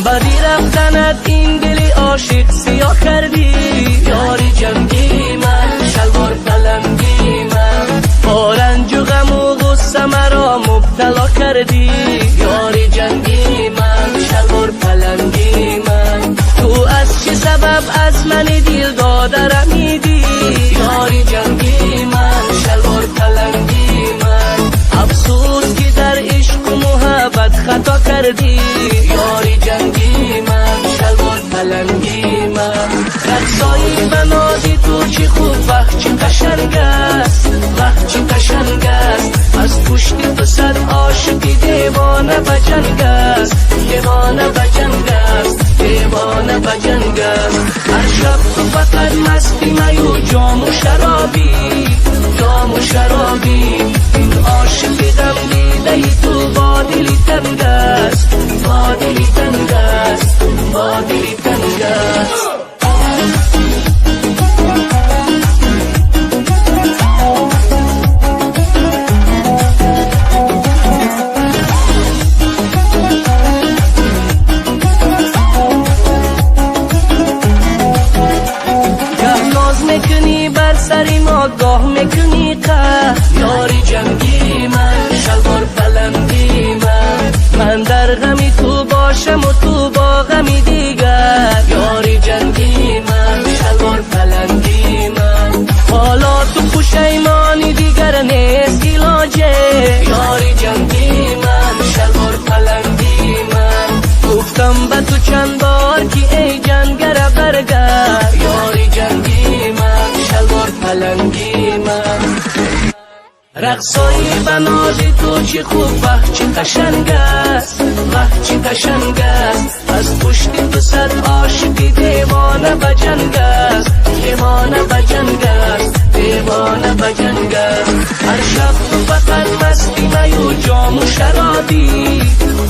بدی رفتنت این دلی عاشق سیاه کردی، یاری جنگی من، شلوار پلنگی من، با رنج و غم و غصه مرا مبتلا کردی، یاری جنگی من، شلوار پلنگی من. تو از چه سبب از من دل داده رمیدی، یاری جنگی من، شلوار پلنگی من. افسوس که در عشق و محبت خطا کردی، یاری جنگی من، شلوار پلنگی من. رقصایی بنادی تو چی خوب وقت چی قشنگ است، وقت چی قشنگ است. از پشت تو صد عاشقی دیوانه بجنگ است، دیوانه بجنگ است، دیوانه بجنگ است. هر شب تو فقط مستی می و جام و شرابی، جام و شرابی. این عاشقی غم دیده تو با دلی تنگ است، با دلی تنگ است، با دلی تنگ است. سری ما گاه میکنی قهر، یاری جنگی من، شلوار پلنگی من. من در غمی تو باشم و تو با غمی دیگر، یاری جنگی من، شلوار پلنگی من. حالا تو پشیمانی دیگر نیست علاجه، یاری جنگی من، شلوار پلنگی من. گفتم به تو چند بار که ای جنگر برگرد، یاری جنگی من، شلوار پلنگی من. رقصایی بنازی تو چی خوب وقت چی قشنگ است، وقت چی قشنگ است. از پشت تو صد عاشقی دیوانه بجنگ است، دیوانه بجنگ است، دیوانه بجنگ است. هر شب تو فقط مستی می و جام و شرابی،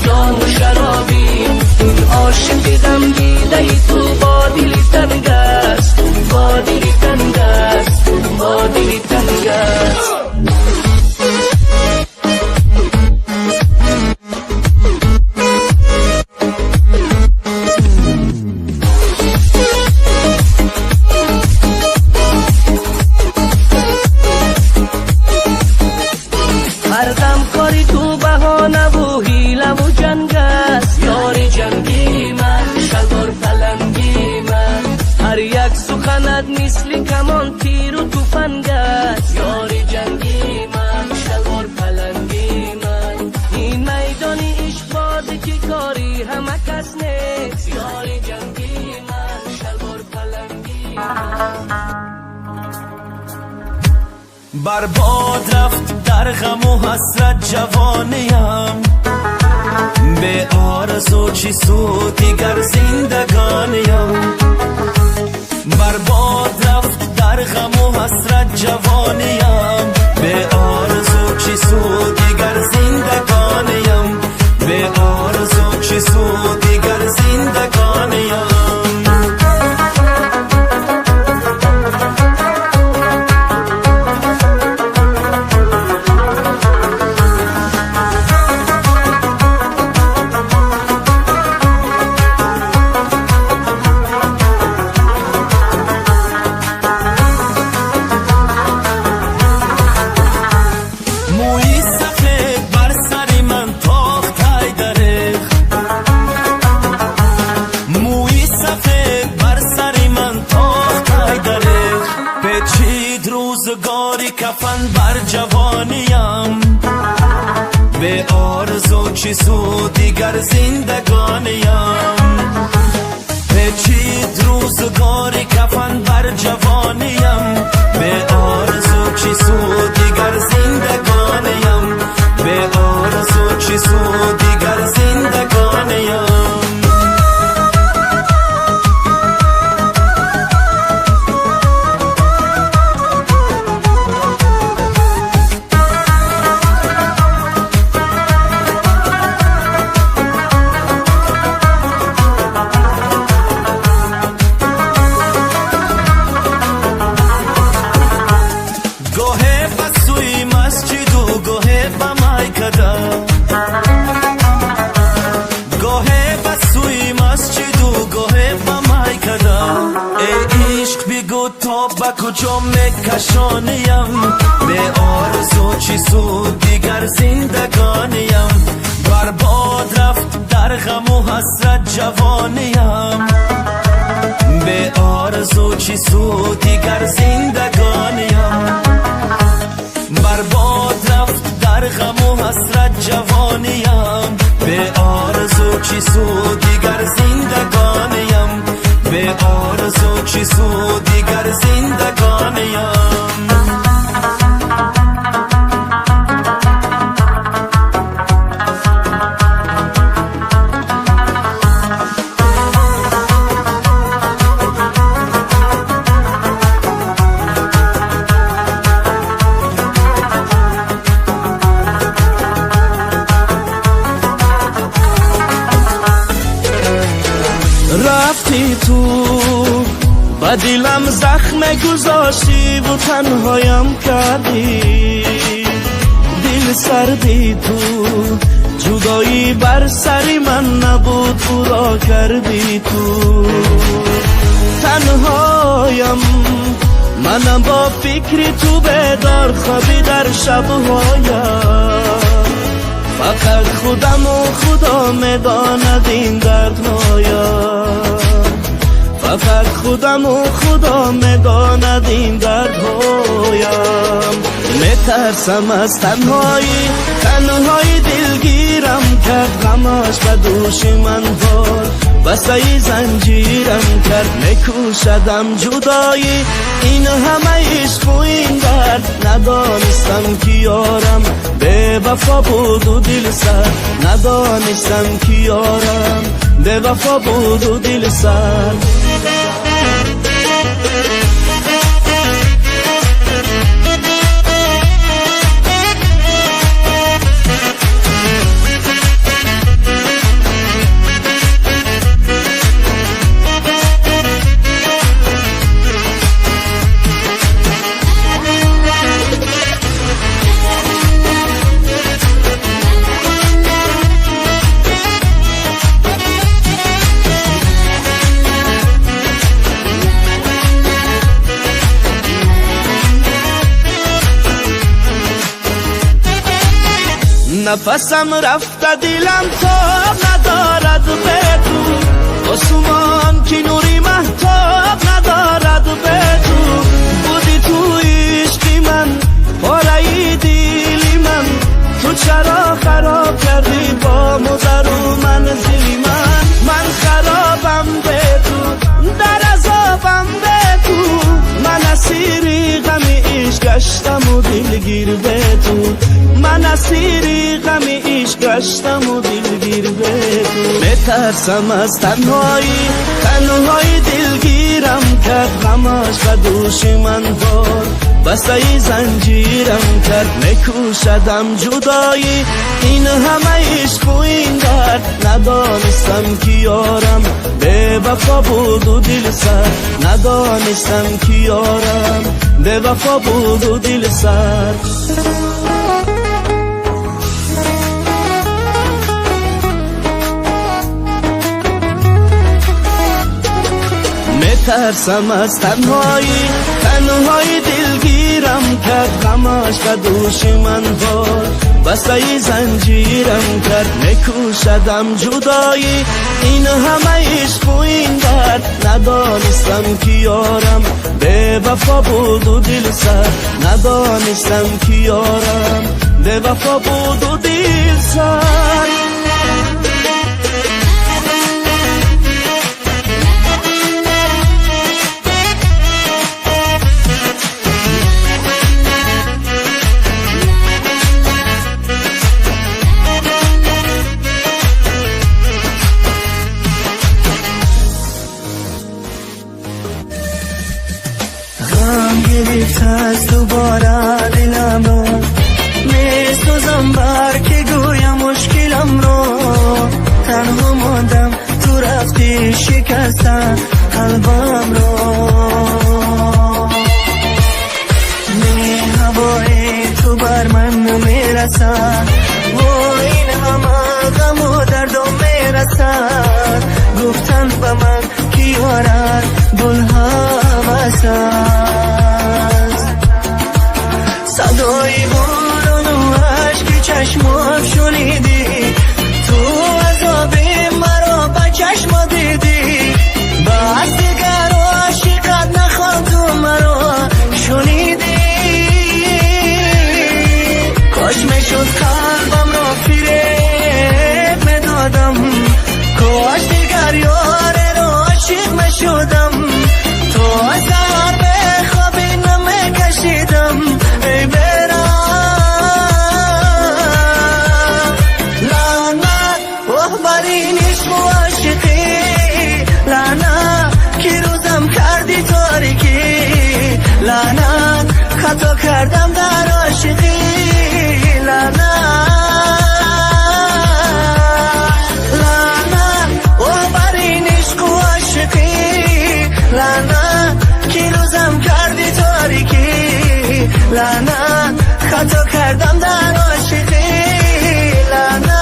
جام و شرابی. این عاشقی غم دیده تو با دلی تنگ است، با دلی تنگ است، با دلی تنگ است. هر دم کاری تو بهانه و حیله و جنگ است، یاری جنگی من، شلوار پلنگی من. هر یک سخنت مثل کمان تیر و تفنگ است، یاری جنگی من، شلوار پلنگی من. این میدان عشق باده که کاری همه کس نیست، یاری جنگی من، شلوار پلنگی من. برباد رفت در غم و حسرت جوانیم، به آرزو چی سود دیگر زندگانیم. برباد رفت در غم و حسرت جوانیم، به آرزو چی سود دیگر زندگانیم، به آرزو چی سود دیگر زندگانیم. روزگاری کفن بر جوانیم، به آرزو چی سود دیگر زندگانیم. پیچید روزگاری کفن بر جوانیم، به آرزو چی سود دیگر زندگانیم، به آرزو چی سود دیگر زندگانیم. کشانیم، به آرزو چی سود دیگر زندگانیم. برباد رفت در غم و حسرت جوانیم، به آرزو چی سود دیگر زندگانیم. برباد رفت در غم و حسرت جوانیم، به آرزو چی سود دیگر زندگانیم. به آرزو چی سود دیگر زندگانیم. رفتی تو و دلم زخم گذاشتی و تنهایم کردی. دل سردی تو جدایی بر سری من نبود، او را کردی تو. تنهایم منم با فکری تو بیدار، خوابی در شبهایم. فقط خودم و خدا میداند این دردهایم. فقط خودم و خدا میداند این دردهایم. میترسم از تنهایی، تنهایی دلگیرم کرد. غمش به دوش من بار بسای زنجیرم کرد. میکوشدم جدایی، این همه عشق و این درد. ندانستم که یارم به وفا بود و دل سر. ندانستم که یارم به وفا بود و دل سر. نفسم رفته دلم تاب ندارد به تو. آسمان که نوری مهتاب ندارد به تو. بودی تو عشقی من، پاره دلی من. تو چرا خراب کردی با مدر و منزلی من. من خرابم به تو، در عذابم به تو. من اسیری غم عشق گشتم و دلگیر به تو. من اسیری غم عشق گشتم و دلگیر به تو. میترسم از تنهایی، تنهایی دلگیرم کرد. غمش به دوش من بار بسای زنجیرم کرد. میکوشدم جدایی، این همه عشق و این درد. ندانستم که یارم به وفا بود و دل سر. ندانستم که یارم به وفا بود و دل سر. میترسم از تنهایی، تنهایی دلگیرم کرد. غمش به دوش من بار بسای زنجیرم کرد. میکوشدم جدایی، این همه عشق و این درد. ندانستم که یارم به وفا بود و دل سر. ندانستم که یارم به وفا بود و دل سر. گرفت از دوباره دلم رو. میسوزم بر که گویم مشکلم رو. تنها ماندم تو رفتی شکستن قلبم رو. می هوای تو بر من میرسد و این همه غم و دردم میرسد. گفتن به من که یارد گل هم است. کاش دیگر یار رو عاشق نشدم تو از سهر به خوابی نمیکشیدم ای برم لعنت بر این عشق و عاشقی لعنت که روزم کردی تاریکی لعنت خطا کردم در عاشقی لعنت بر این عشق و عاشقی لعنت که روزم کردی تاریکی لعنت خطا کردم در عاشقی لعنت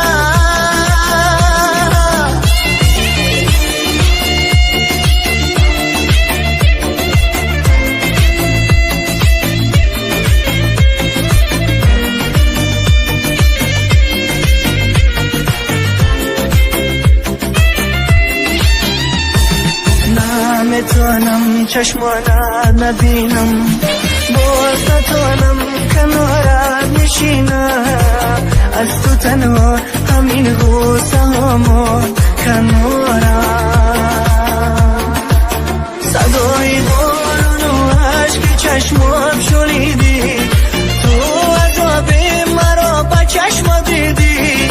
نمیتونم چشمانت نبینم باز نتونم کنارت نشینم از تو تنها همین غصه هامو کنارم صدای بارون و عشق چشمام شنیدی تو عذاب مرا با چشم دیدی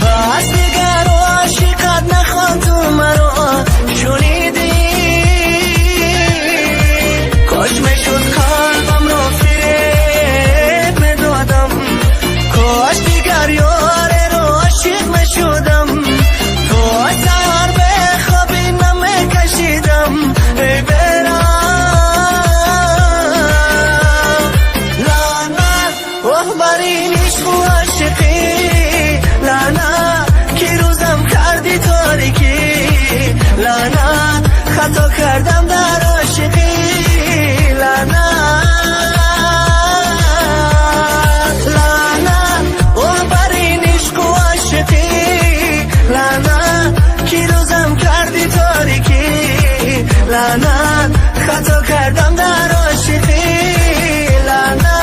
بس دیگر عاشقت نخوان تو مرا شنیدی کاش میشد قلبم را فریب میدادم کاش دیگر یار رو عاشق میشدم تو از سهر به خوابی نمیکشیدم ای برم لعنت بر این عشق و عاشقی لعنت که روزم کردی تاریکی لعنت خطا کردم در عاشقی لعنت بر این عشق و عاشقی لعنت که روزم کردی تاریکی لعنت خطا کردم در عاشقی لعنت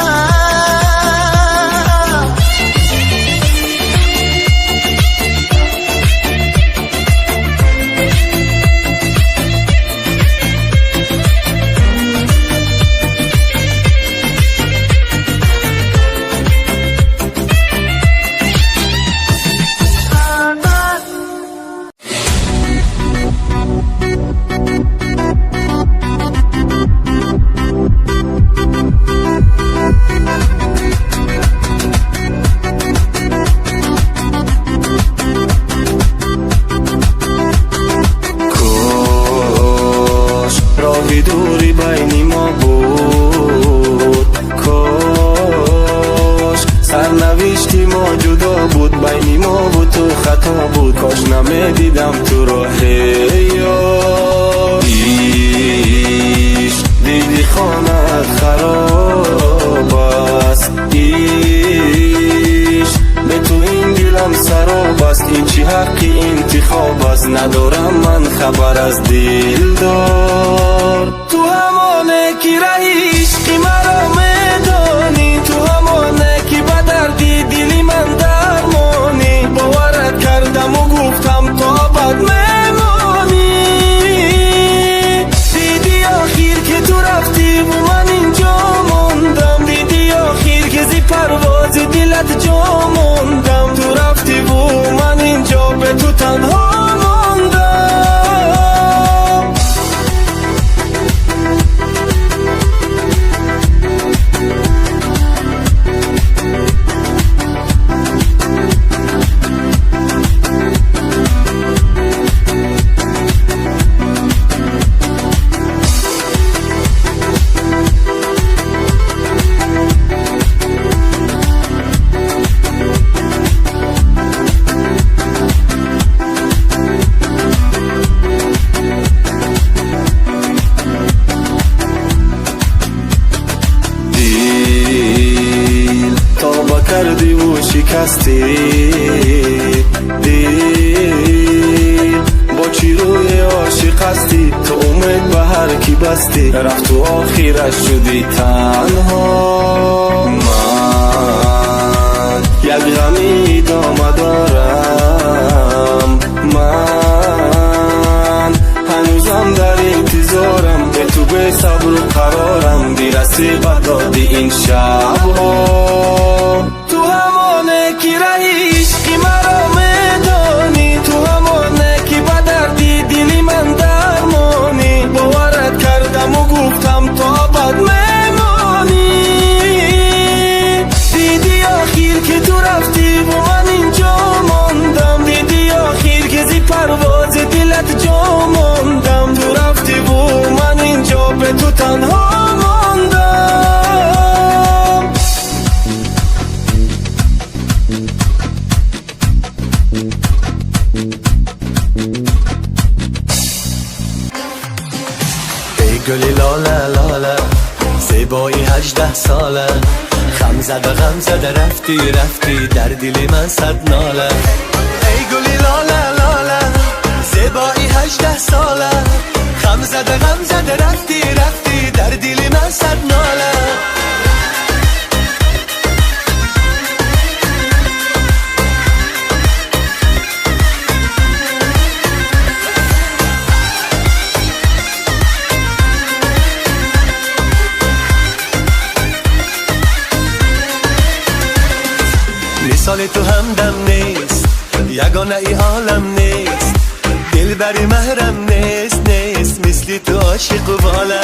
دوری بین ما بود کاش سرنوشتی ما جدا بود بین ما بود تو خطا بود کاش نمیدیدم تو راه یار ایش دیدی خانت خراب است ایش به تو این گلم سراب است این چی حقی انتخاب است ندارم من خبر از دلدار تو همانه کی رهیش کی مرا میدانی تو همانه کی به دردی دلی من درمانی باورت کردم و گفتم تا ابد میمانی دیدی آخیر که تو رفتی و من اینجا موندم دیدی آخیر که زی پرواز دلت جا موندم تو رفتی و من اینجا به تو تنها کردی و شکستی دل با چی روی عاشق هستی تو امید به هر کی بستی رفت و آخرش شدی تنها من یک غمی دامه دارم من صبر و قرارم بی‌رسیب دادی این شب‌ها. تو همانه که رهی عشقی مرا میدانی، تو همانه که به دردی دلی من درمانی، باورت کردم و گفتم تا ابد میمانی. دیدی آخر که تو رفتی و من اینجا ماندم، دیدی آخر که زی پرواز دلت جا ماندم، تو رفتی و من اینجا به تو تنها ماندم. ای گلی لاله لاله، زیبایی 18 ساله، غم زده رفتی رفتی در دل من صد ناله. ای گلی لاله لاله، زیبایی 18 ساله، غم زده رفتی رفتی در دل من صد ناله. مثال تو همدم نیست، یگانه ای عالم نیست، دلبری محرم نیست نیست، مثل تو عاشق و باله.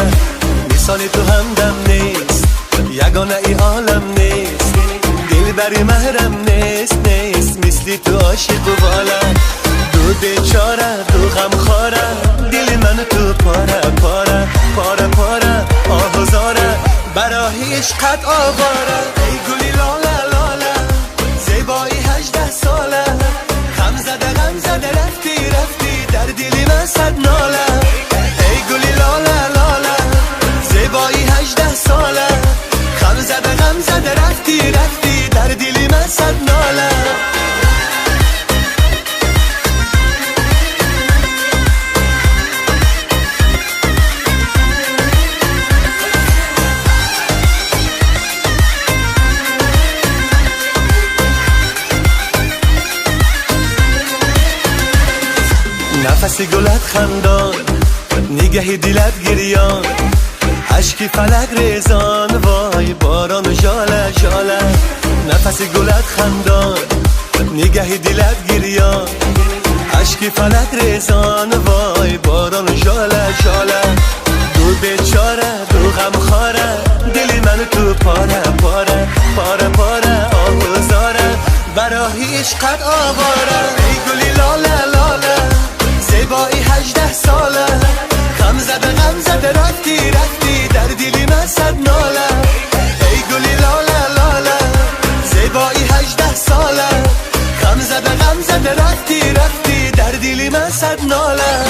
مثال تو همدم نیست، یگانه ای عالم نیست، دلبری محرم نیست نیست، مثل تو عاشق و باله. دو بیچاره دو غمخواره، دل من تو پاره پاره پاره پاره، آه و زاره برای عشقت آواره. ای گلی لاله لاله، زیبایی 18 ساله، غم زده رفتی رفتی در دل من صد ناله. ای گلی لاله لاله، زیبایی 18 ساله، غم زده رفتی رفتی در دل من صد ناله. نفس گلت خندان، نگه دلت گریان، عشقی فلک ریزان، وای باران و ژاله ژاله. نفس گلت خندان، نگه دلت گریان، عشقی فلک ریزان، وای باران و ژاله ژاله. دو بیچاره دو غمخواره، دل من تو پاره پاره پاره پاره، آه و زاره برای عشقت آواره. ای گلی لاله لاله، زیبایی 18 ساله، غم زده رفتی رفتی در دل من صد ناله. ای گلی لاله لاله، زیبایی 18 ساله، غم زده رفتی رفتی در دل من صد ناله.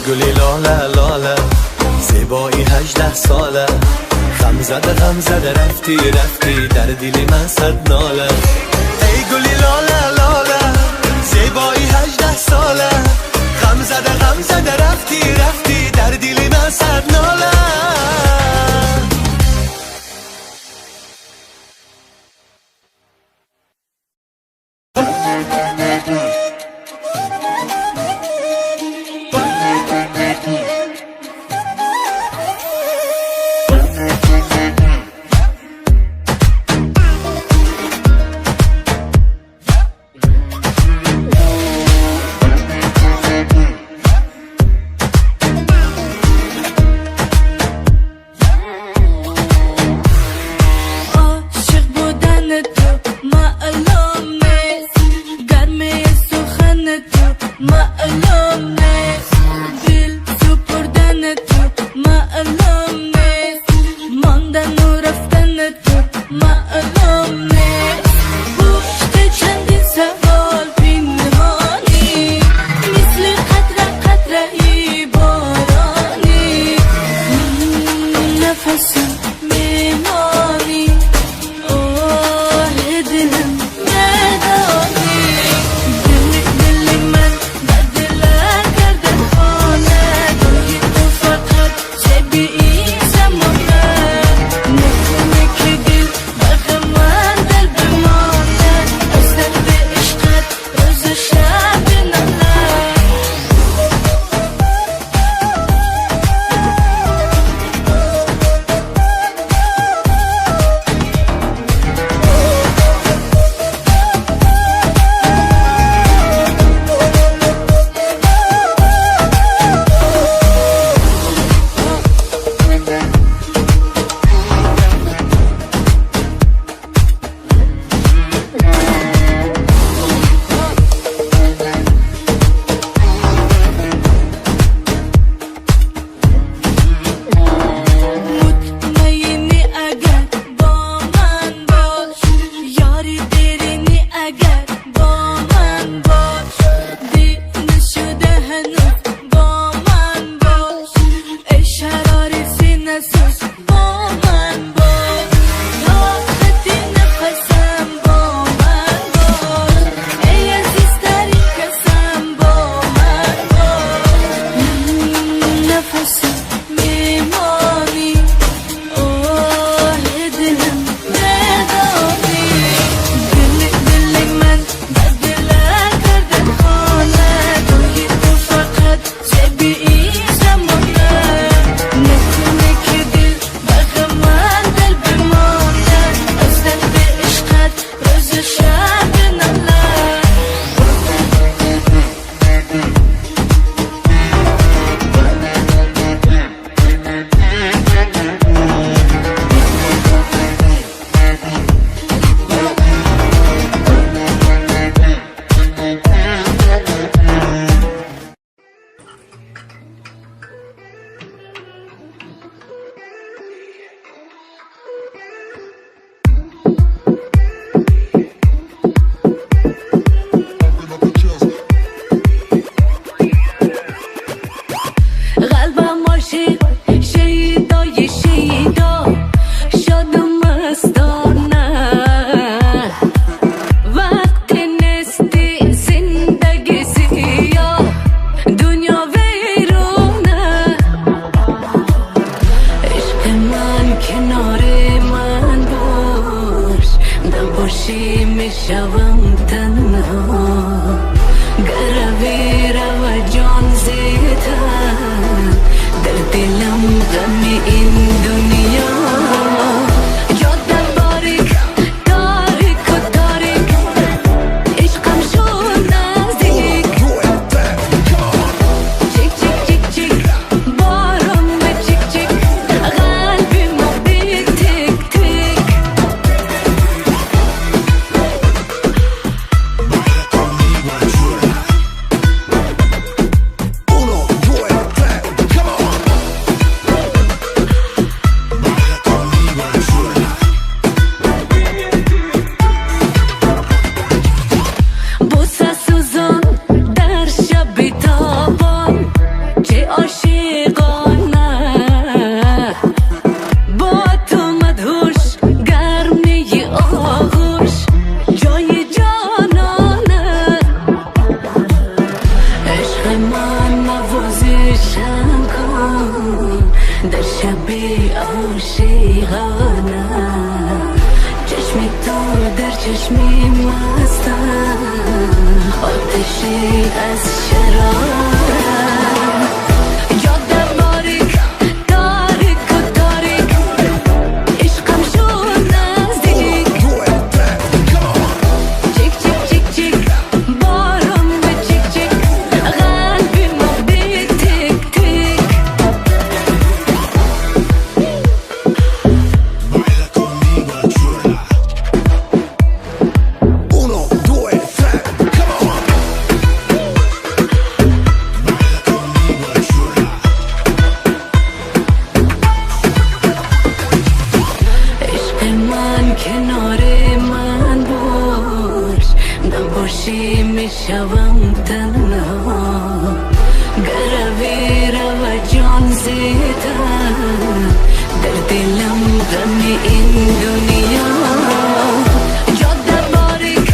گلی لاله لاله، زیبایی 18 ساله، غم زده رفتی رفتی در دل من صد ناله. ای گلی لاله لاله، زیبایی 18 ساله، غم زده رفتی رفتی در دل من صد ناله. عاشق شیدای شیدا شاد و مستانه وقت نستی زندگی سیاه دنیا ویرونه عشق من کنار من باش نباشی میشوم تنها گروی رو جان زیدم در دلم غم این دنیا جاده باریک تاریک و تاریک عشقم شد نزدیک چیک چیک چیک چیک بارم به چیک چیک قلبی مبیک تیک تیک بوسه سوزان در شب تابان چه عاشقانه با تو مدهوش گرمی آغوش جای جانانه عشق من نوازشم کن در شب عاشقانه چشم تو در چشمی مستم آتشی از شرارم جاده باریک تاریک و تاریک عشقم شد نزدیک چیک چیک چیک چیک بارم به چیک چیک قلبی مبیک تیک تیک عشق من کنار من باش نباشی میشوم تنها گروی رو جان زیدم در دلم غم این دنیا جاده باریک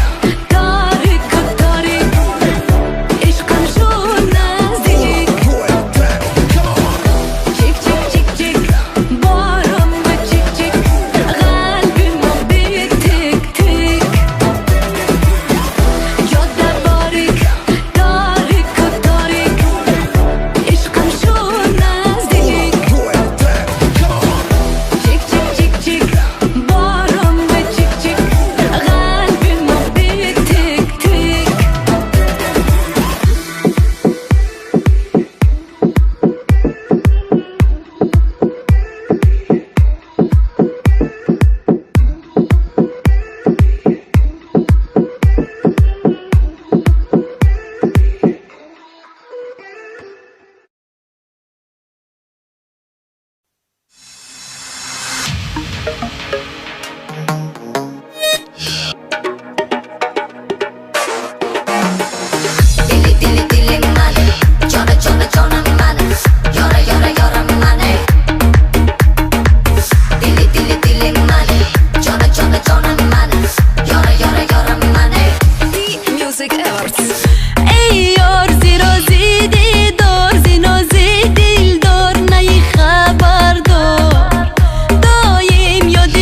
تاریک و تاریک عشقم شد نزدیک چیک چیک چیک چیک بارم به چیک چیک قلبی مبیک تیک تیک جاده باریک تاریک و تاریک عشقم شد نزدیک چیک چیک چیک چیک بارم به چیک چیک قلبی مبیک تیک تیک Dili dili dili mane, chona chona chona mane, yora yora yora mane. Dili dili dili mane, chona chona chona mane, yora yora yora mane. Music Awards ای یار زیرا زیدی دار زینا زیدی دار نی خبر دار دایم یاد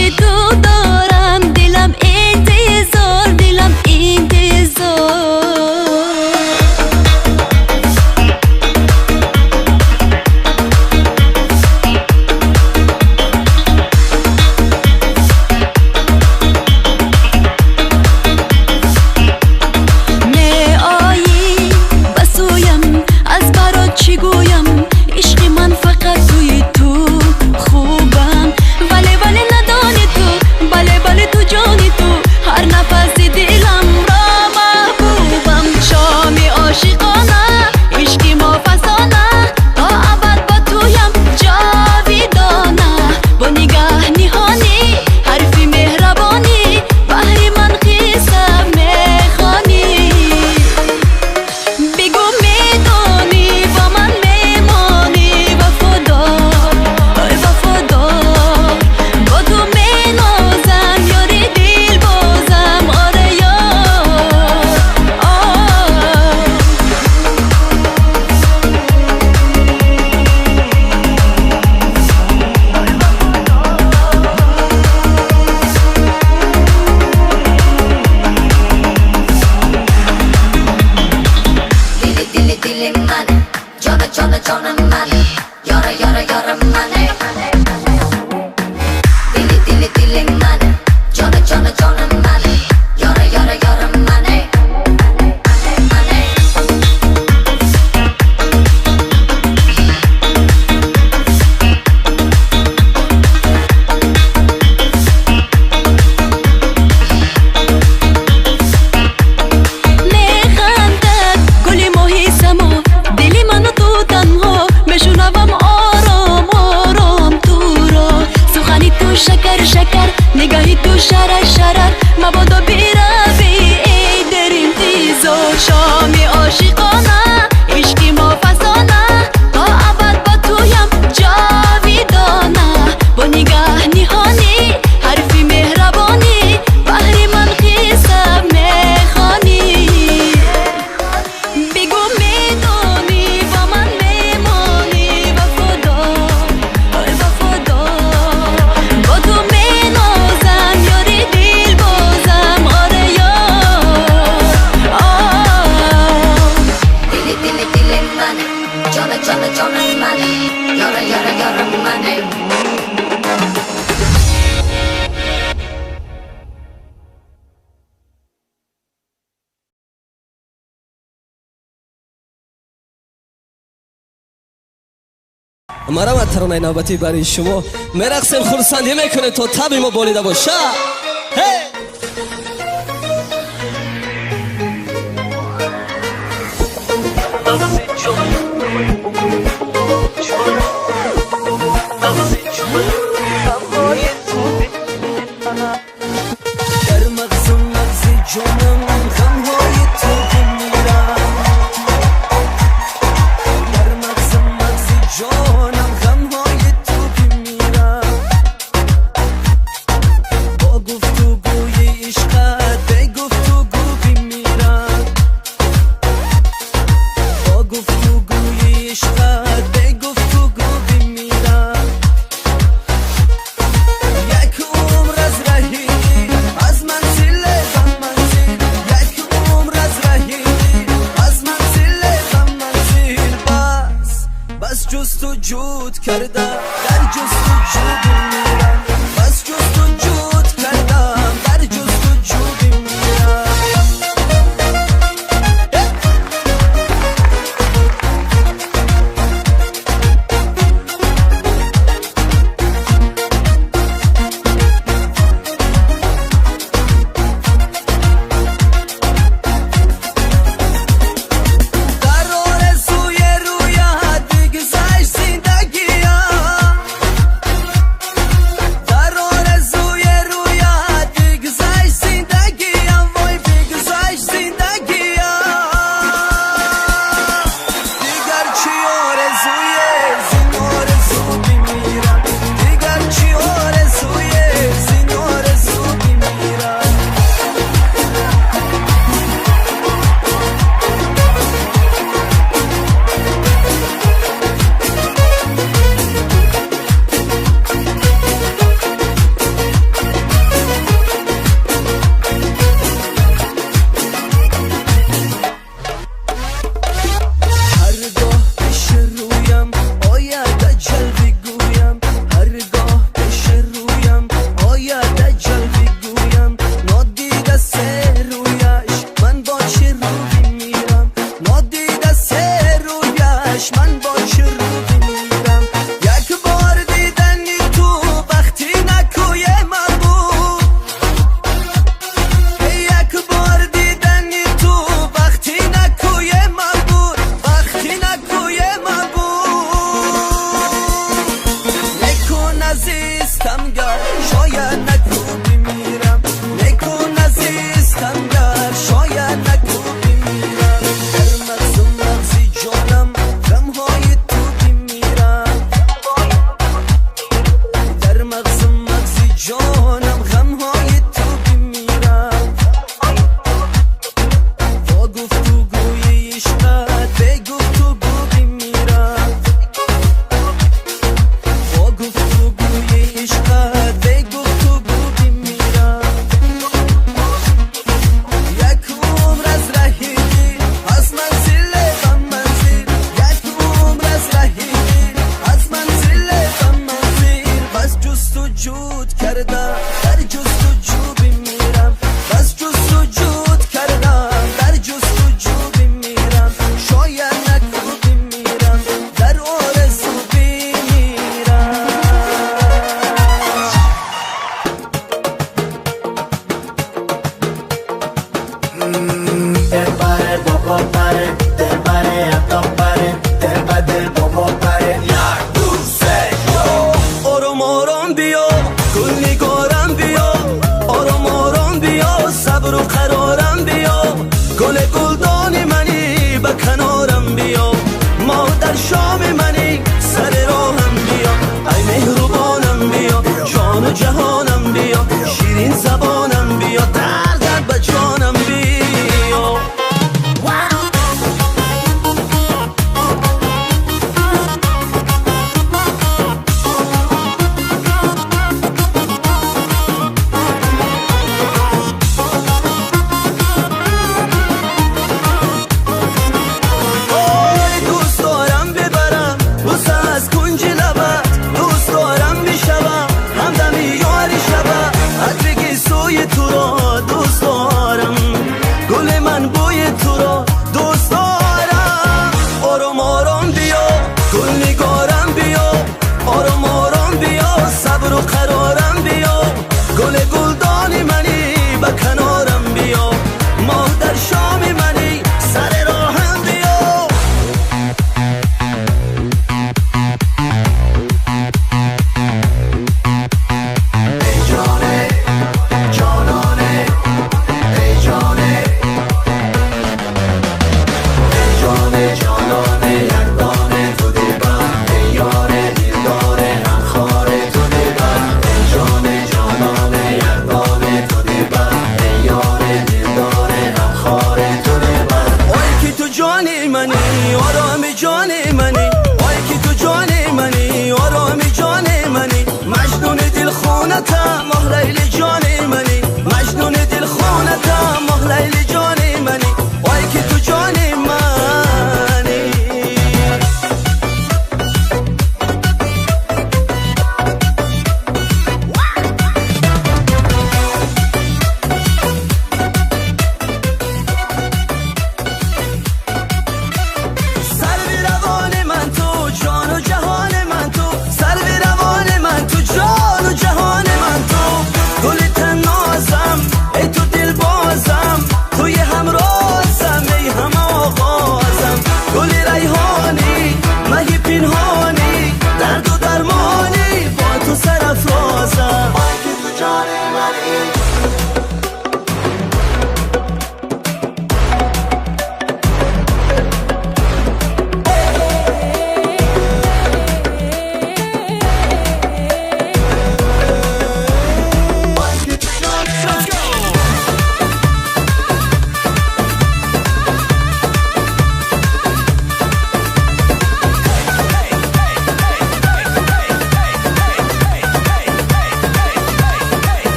مرحمت ترانه نوبتی برای شما میرقصیم خورسندی میکنه تا تب ما بالیده باشه. در مغز جانم غمهای تو بمیرم، در مغز جانم غمهای تو بمیرم، با گفتگوی عشقت به گفتگو بمیرم، با گفتگوی عشقت به گفتگو بمیرم. یک عمر از رهی از منزل غم منزل، یک عمر از رهی از منزل غم منزل، بس جستجوت کردم در جستجو بمیرم، بس جستجوت کردم در جستجو بمیرم. در آرزوی رویت بگذشت زندگیم،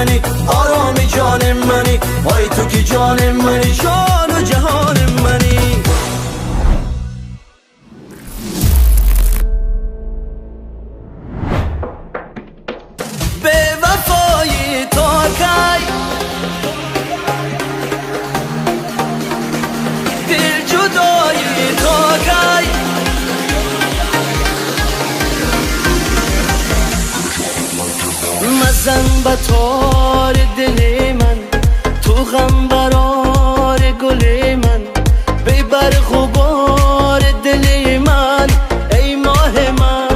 منی آرام جان منی وای تو که جان منی جان و جهان منی به وفایی تا کی دل جدایی تا کی مزن به تار دل من تو غم برار گل من ببر غبار دل من ای ماه من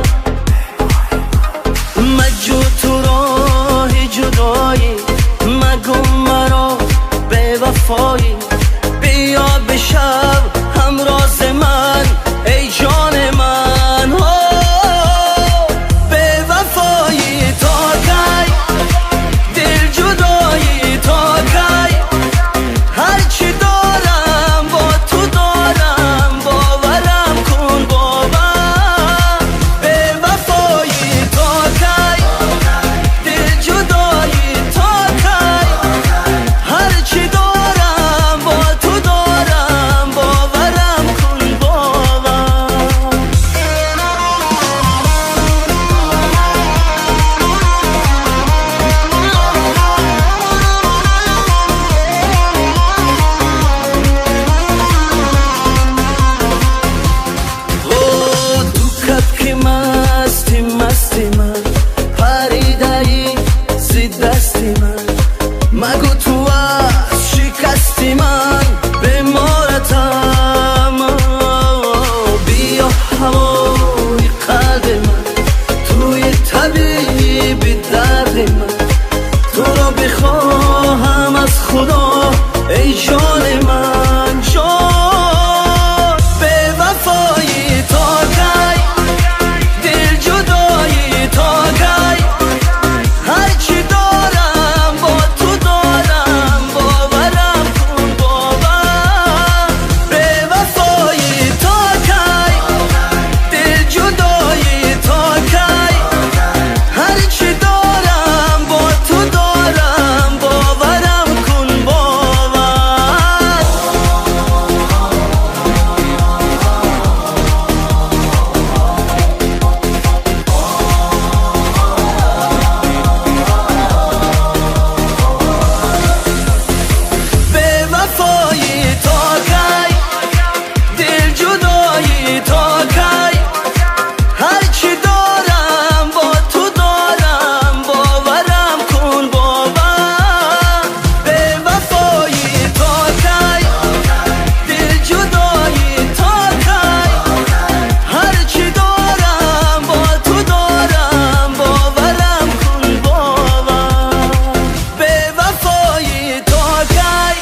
مجو تو راه جدایی مگم مرا به وفایی بیا به شب همراز من ای جان من به وفایی تا کی دل جدایی تا کی هرچی دارم با تو دارم باورم کن باور به وفایی تا کی دل جدایی تا کی هرچی دارم با تو دارم باورم کن باور تو کبک مستی مستی من پریدهی زی دستی من مگو تو از شکستی من به مارتم بیا هوای قلب من توی طبیب درد من تو را بخواهم از خدا ای جان من جان به وفایی تا کی دل جدایی تا کی هرچی دارم با تو دارم باورم کن باور به وفایی تا کی دل جدایی تا کی هرچی دارم با تو دارم باورم کن باور به وفایی تا کی دل جدایی تا کی هرچی دارم با تو دارم باورم کن باور به وفایی تا کی دل جدایی تا کی هرچی دارم با تو دارم باورم کن باور به وفایی تا کی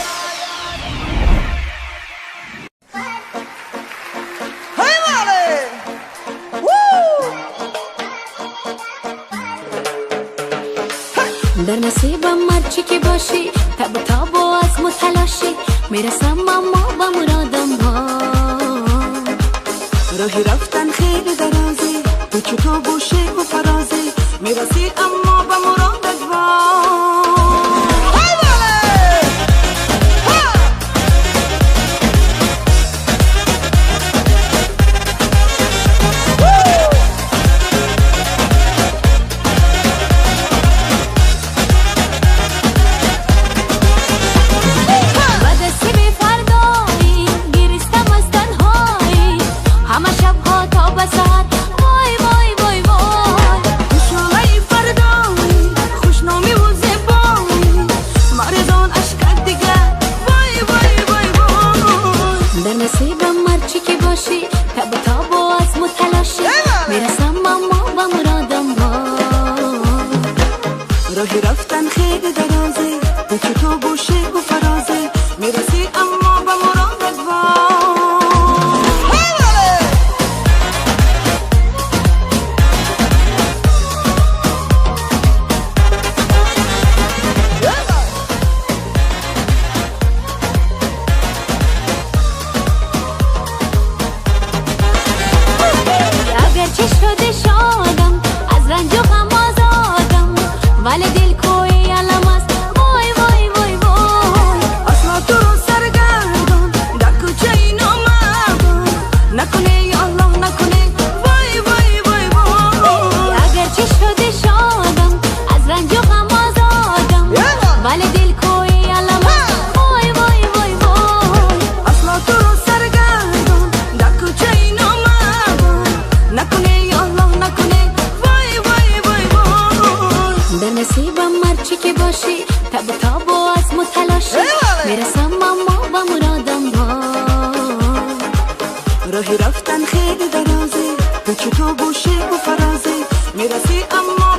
در نصیبم مرچی که باشی تب تاب و از متلاشی میرسم اما با مرادم ها راهی رفتن خیلی درازی تو چطور بوشه و فرازی میرسی اما به مرادت بدستی بی فردایی گریستم از تنهایی همه شبها تا بسر وای وای وای وای تو شعله فردا میرسم اما به مرادم با راهی رفتن خیلی درازه، تو چطور گوشه و فرازه، میرسی اما